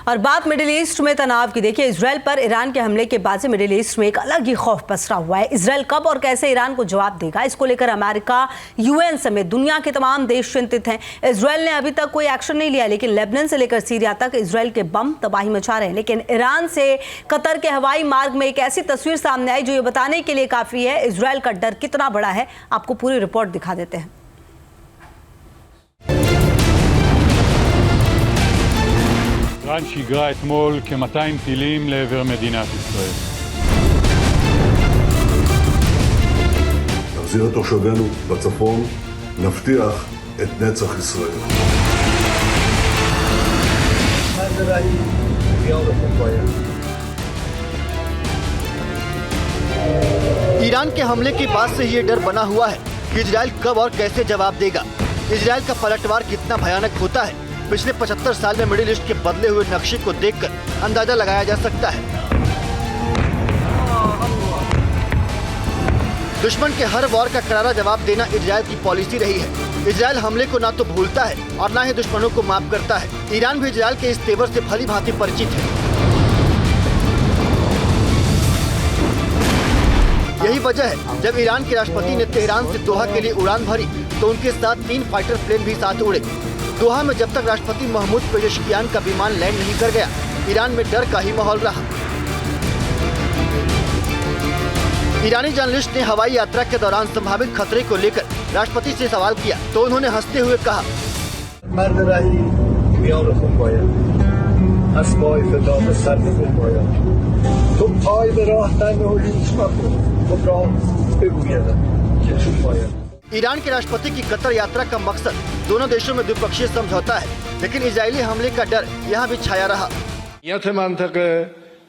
और बात middle east में तनाव की। देखिए, इजराइल पर ईरान के हमले के बाद से मिडिल ईस्ट में एक अलग ही खौफ पसरा हुआ है। इजराइल कब और कैसे ईरान को जवाब देगा, इसको लेकर अमेरिका, यूएन समेत दुनिया के तमाम देश चिंतित हैं। इजराइल ने अभी तक कोई एक्शन नहीं लिया, लेकिन लेबनान से लेकर सीरिया तक इजराइल के बम तबाही मचा रहे हैं। लेकिन ईरान से कतर के हवाई मार्ग में एक ऐसी तस्वीर सामने आई जो ये बताने के लिए काफी है इजराइल का डर कितना बड़ा है। आपको पूरी रिपोर्ट दिखा देते हैं। איראן שיגרה אתמול כ-200 טילים לעבר מדינת ישראל. נחזיר את תושבינו בצפון, נבטיח את נצח ישראל. ईरान के हमले के बाद से ये डर बना हुआ है कि इजराइल कब और कैसे जवाब देगा। इजराइल का पलटवार कितना भयानक होता है, पिछले 75 साल में मिडिल ईस्ट के बदले हुए नक्शे को देखकर अंदाजा लगाया जा सकता है। दुश्मन के हर वॉर का करारा जवाब देना इजराइल की पॉलिसी रही है। इजराइल हमले को ना तो भूलता है और ना ही दुश्मनों को माफ करता है। ईरान भी इजराइल के इस तेवर से भली भांति परिचित है। यही वजह है जब ईरान के राष्ट्रपति ने तेहरान से दोहा के लिए उड़ान भरी तो उनके साथ 3 फाइटर प्लेन भी साथ उड़े। दोहा में जब तक राष्ट्रपति महमूद पेजेशकियान का विमान लैंड नहीं कर गया, ईरान में डर का ही माहौल रहा। ईरानी जर्नलिस्ट ने हवाई यात्रा के दौरान संभावित खतरे को लेकर राष्ट्रपति से सवाल किया तो उन्होंने हंसते हुए कहा, ईरान के राष्ट्रपति की कतर यात्रा का मकसद दोनों देशों में द्विपक्षीय समझौता है, लेकिन इजरायली हमले का डर यहाँ भी छाया रहा।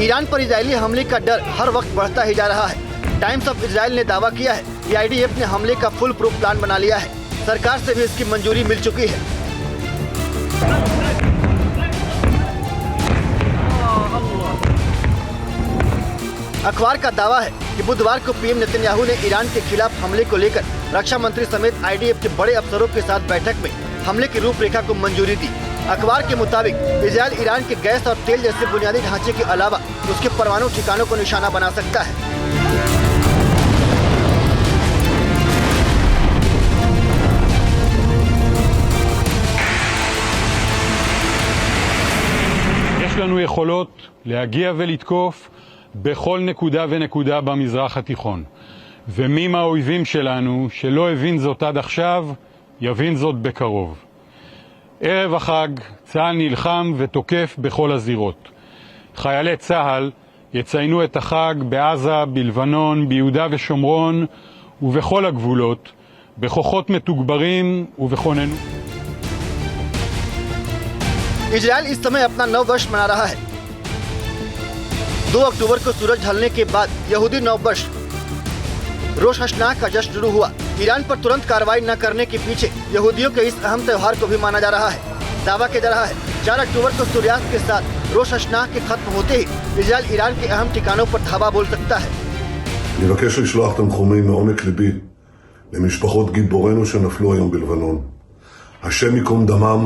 ईरान पर इजरायली हमले का डर हर वक्त बढ़ता ही जा रहा है। टाइम्स ऑफ इजराइल ने दावा किया है कि आईडीएफ ने हमले का फुल प्रूफ प्लान बना लिया है। सरकार से भी इसकी मंजूरी मिल चुकी है। अखबार का दावा है कि बुधवार को पीएम नेतन्याहू ने ईरान के खिलाफ हमले को लेकर रक्षा मंत्री समेत आईडीएफ के बड़े अफसरों के साथ बैठक में हमले की रूपरेखा को मंजूरी दी। अखबार के मुताबिक इजराइल ईरान के गैस और तेल जैसे बुनियादी ढांचे के अलावा उसके परमाणु ठिकानों को निशाना बना सकता है। יש לנו יכולות להגיע ולתקוף בכל נקודה ונקודה במזרח התיכון. ומי מהאויבים שלנו שלא הבין זאת עד עכשיו, יבין זאת בקרוב. ערב החג צה"ל נלחם ותוקף בכל הזירות. חיילי צה"ל יציינו את החג בעזה, בלבנון, ביהודה ושומרון ובכל הגבולות, בכוחות מתוגברים ובכוננות. इजराइल इस समय अपना नव वर्ष मना रहा है। 2 अक्टूबर को सूरज ढलने के बाद यहूदी नव वर्ष रोश हशनाह का जश्न शुरू हुआ। ईरान पर तुरंत कार्रवाई न करने के पीछे यहूदियों के इस अहम त्योहार को भी माना जा रहा है। दावा किया जा रहा है 4 अक्टूबर को सूर्यास्त के साथ रोश हशनाह के खत्म होते ही इजराइल ईरान के अहम ठिकानों पर धावा बोल सकता है। אני מבקש לשלוח תנחומים מעומק ליבי למשפחות גיבורינו שנפלו היום בלבנון. השם ייקום דמם,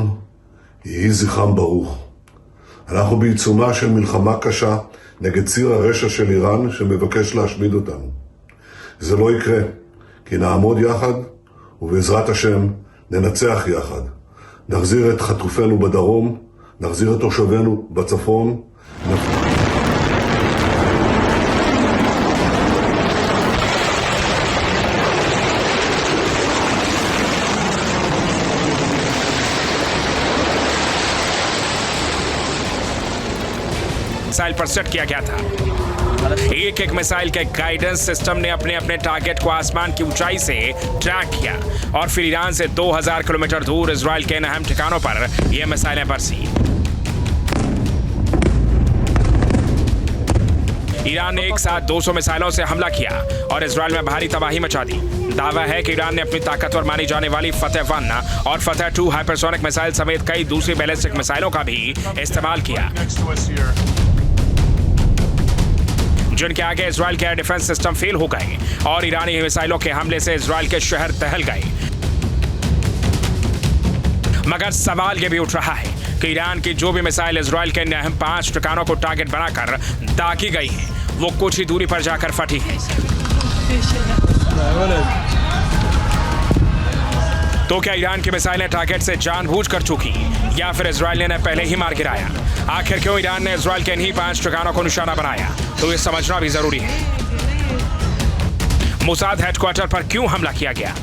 יהי זכרם ברוך. אנחנו בעיצומה של מלחמה קשה נגד ציר הרשע של איראן שמבקש להשמיד אותנו. זה לא יקרה, כי נעמוד יחד ובעזרת השם ננצח יחד. נחזיר את חטופינו בדרום, נחזיר את תושבינו בצפון. मिसाइल पर सेट किया गया था। एक मिसाइल के गाइडेंस सिस्टम ने अपने अपने टारगेट को आसमान की ऊंचाई से ट्रैक किया और फिर ईरान से 2000 किलोमीटर दूर इजराइल के इन अहम ठिकानों पर ये मिसाइलें बरसी। ईरान ने एक साथ 200 मिसाइलों से हमला किया और इजराइल में भारी तबाही मचा दी। दावा है कि ईरान ने अपनी ताकतवर मानी जाने वाली फतेह 1 और फतेह 2 हाइपरसोनिक मिसाइल समेत कई दूसरी बैलिस्टिक मिसाइलों का भी इस्तेमाल किया, जिनके आगे इजराइल के एयर डिफेंस सिस्टम फेल हो गए और ईरानी मिसाइलों के हमले से इजराइल के शहर दहल गए। मगर सवाल यह भी उठ रहा है कि ईरान की जो भी मिसाइल इजराइल के अहम 5 ठिकानों को टारगेट बनाकर दागी गई है, वो कुछ ही दूरी पर जाकर फटी है। तो क्या ईरान की मिसाइलें टारगेट से जानबूझकर चूकी या फिर इजराइल ने पहले ही मार गिराया? आखिर क्यों ईरान ने इजराइल के इन्हीं 5 ठिकानों को निशाना बनाया, तो ये समझना भी जरूरी है। मोसाद हेडक्वार्टर पर क्यों हमला किया गया?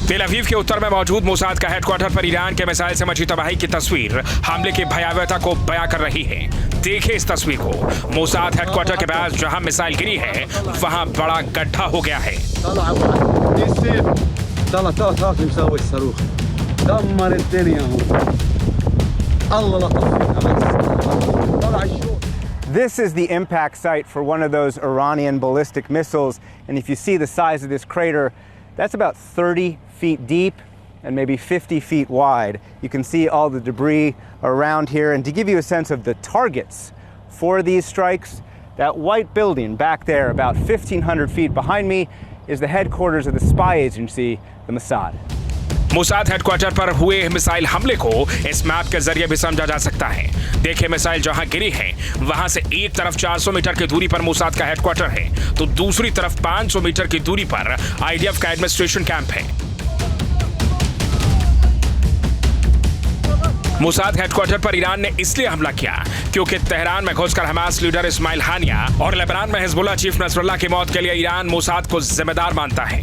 तेल अवीव के उत्तर में मौजूद मोसाद का हेडक्वार्टर पर ईरान के मिसाइल से मची तबाही की तस्वीर हमले की भयावहता को बयां कर रही है। देखिए इस तस्वीर को। मोसाद हेडक्वार्टर के पास जहां मिसाइल गिरी है, वहां बड़ा गड्ढा हो गया है। This is the impact site for one of those Iranian ballistic missiles, and if you see the size of this crater, that's about 30 feet deep and maybe 50 feet wide. You can see all the debris around here, and to give you a sense of the targets for these strikes, that white building back there about 1,500 feet behind me is the headquarters of the spy agency, the Mossad. Mossad headquarter पर हुए missile हमले को इस map के जरिए भी समझा जा सकता है। देखिए मिसाइल जहां गिरी है, वहां से एक तरफ 400 मीटर की दूरी पर मोसाद का हेडक्वार्टर है, तो दूसरी तरफ 500 मीटर की दूरी पर आईडीएफ का एडमिनिस्ट्रेशन कैंप है। मोसाद हेडक्वार्टर पर ईरान ने इसलिए हमला किया क्योंकि तेहरान में घुसकर हमास लीडर इस्माइल हानिया और लेबनान में हिजबुल्लाह चीफ नसरुल्लाह की मौत के लिए ईरान मोसाद को जिम्मेदार मानता है।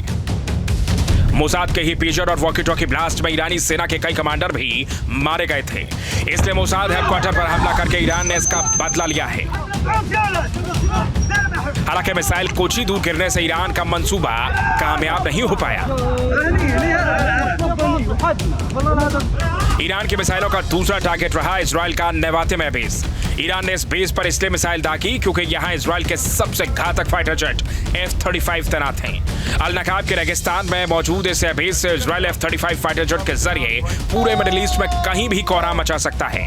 मोसाद के ही पेजर और वॉकी टॉकी ब्लास्ट में ईरानी सेना के कई कमांडर भी मारे गए थे, इसलिए मोसाद हेडक्वार्टर पर हमला करके ईरान ने इसका बदला लिया है। हालांकि मिसाइल कुछ ही दूर गिरने से ईरान का मंसूबा कामयाब नहीं हो पाया। ईरान की मिसाइलों का दूसरा टारगेट रहा इजराइल का नेवातिम बेस। ईरान ने इस बेस पर इसलिए मिसाइल दागी क्योंकि यहां इजराइल के सबसे घातक फाइटर जेट F-35 तैनात हैं। अल नकाब के रेगिस्तान में मौजूद इस बेस से इजराइल F-35 फाइटर जेट के जरिए पूरे मिडिल ईस्ट में कहीं भी कोहराम मचा सकता है।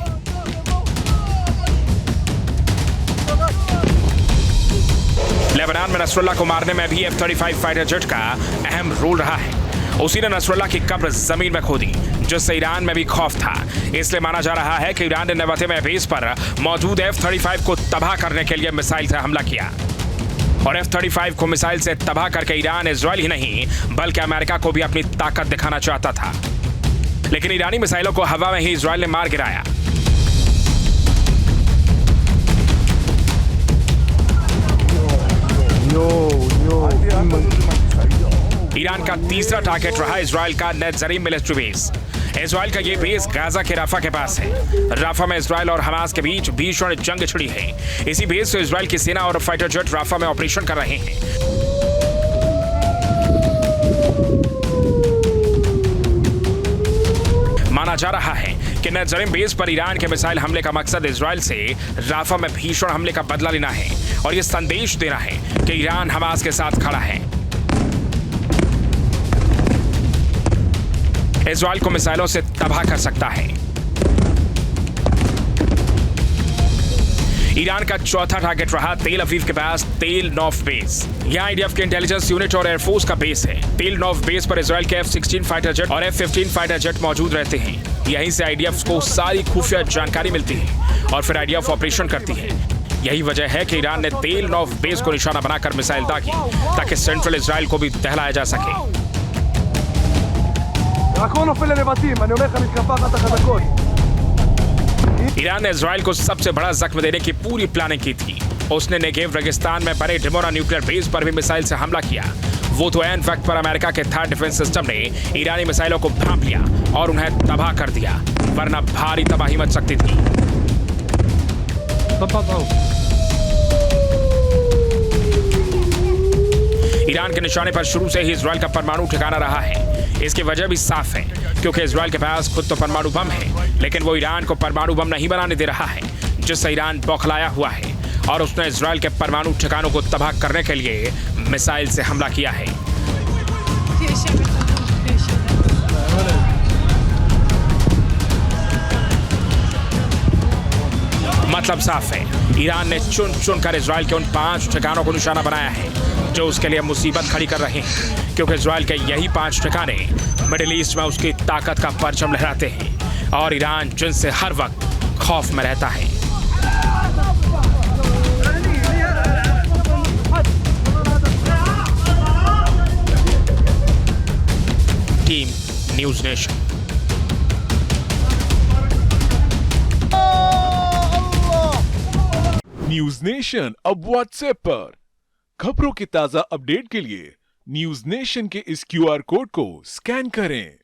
लेबनान में नसरुल्लाह को मारने में भी F-35 फाइटर जेट का अहम रोल रहा है। उसी ने नसरुल्लाह की कब्र जमीन में खोदी, जिससे ईरान में भी खौफ था। इसलिए माना जा रहा है कि ईरान ने नेवातिम बेस पर मौजूद F-35 को तबाह करने के लिए मिसाइल से हमला किया, और F-35 को मिसाइल से तबाह करके ईरान इजराइल ही नहीं बल्कि अमेरिका को भी अपनी ताकत दिखाना चाहता था। लेकिन ईरानी मिसाइलों को हवा में ही इजराइल ने मार गिराया। ईरान का तीसरा टारगेट रहा इजराइल का नेत्जरीम मिलिट्री बेस। इजराइल का ये बेस गाजा के राफा के पास है। राफा में इजराइल और हमास के बीच भीषण जंग छिड़ी है। इसी बेस से इजराइल की सेना और फाइटर जेट राफा में ऑपरेशन कर रहे हैं। माना जा रहा है कि नेत्जरीम बेस पर ईरान के मिसाइल हमले का मकसद इजराइल से राफा में भीषण हमले का बदला लेना है और ये संदेश देना है कि ईरान हमास के साथ खड़ा है। इजराइल को मिसाइलों से तबाह कर सकता है। ईरान का चौथा टारगेट रहा तेल अवीव के पास तेल नौफ बेस। यहाँ आईडीएफ के इंटेलिजेंस यूनिट और एयरफोर्स का बेस है। तेल नौफ बेस पर इजराइल के F-16 फाइटर जेट और F-15 फाइटर जेट मौजूद रहते हैं। यहीं से आईडीएफ को सारी खुफिया जानकारी मिलती है और फिर आईडीएफ ऑपरेशन करती है। यही वजह है कि ईरान ने तेल नौफ बेस को निशाना बनाकर मिसाइल दागी ताकि सेंट्रल इजराइल को भी दहलाया जा सके। ईरान ने इजराइल को सबसे बड़ा जख्म देने की पूरी प्लानिंग की थी। उसने नेगेव रेगिस्तान में बड़े डिमोरा न्यूक्लियर बेस पर भी मिसाइल से हमला किया। वो तो ऐन वक्त पर अमेरिका के थर्ड डिफेंस सिस्टम ने ईरानी मिसाइलों को भांप लिया और उन्हें तबाह कर दिया, वरना भारी तबाही मच सकती थी। ईरान के निशाने पर शुरू से ही इजराइल का परमाणु ठिकाना रहा है। इसकी वजह भी साफ है, क्योंकि इजराइल के पास खुद तो परमाणु बम है, लेकिन वो ईरान को परमाणु बम नहीं बनाने दे रहा है, जिससे ईरान बौखलाया हुआ है और उसने इजराइल के परमाणु ठिकानों को तबाह करने के लिए मिसाइल से हमला किया है। मतलब साफ है, ईरान ने चुन चुन कर इजराइल के उन 5 ठिकानों को निशाना बनाया है जो उसके लिए मुसीबत खड़ी कर रहे हैं, क्योंकि इजराइल के यही 5 ठिकाने मिडिल ईस्ट में उसकी ताकत का परचम लहराते हैं और ईरान जिनसे हर वक्त खौफ में रहता है। Team news nation. News nation अब व्हाट्सएप पर खबरों की ताजा अपडेट के लिए न्यूज नेशन के इस QR कोड को स्कैन करें।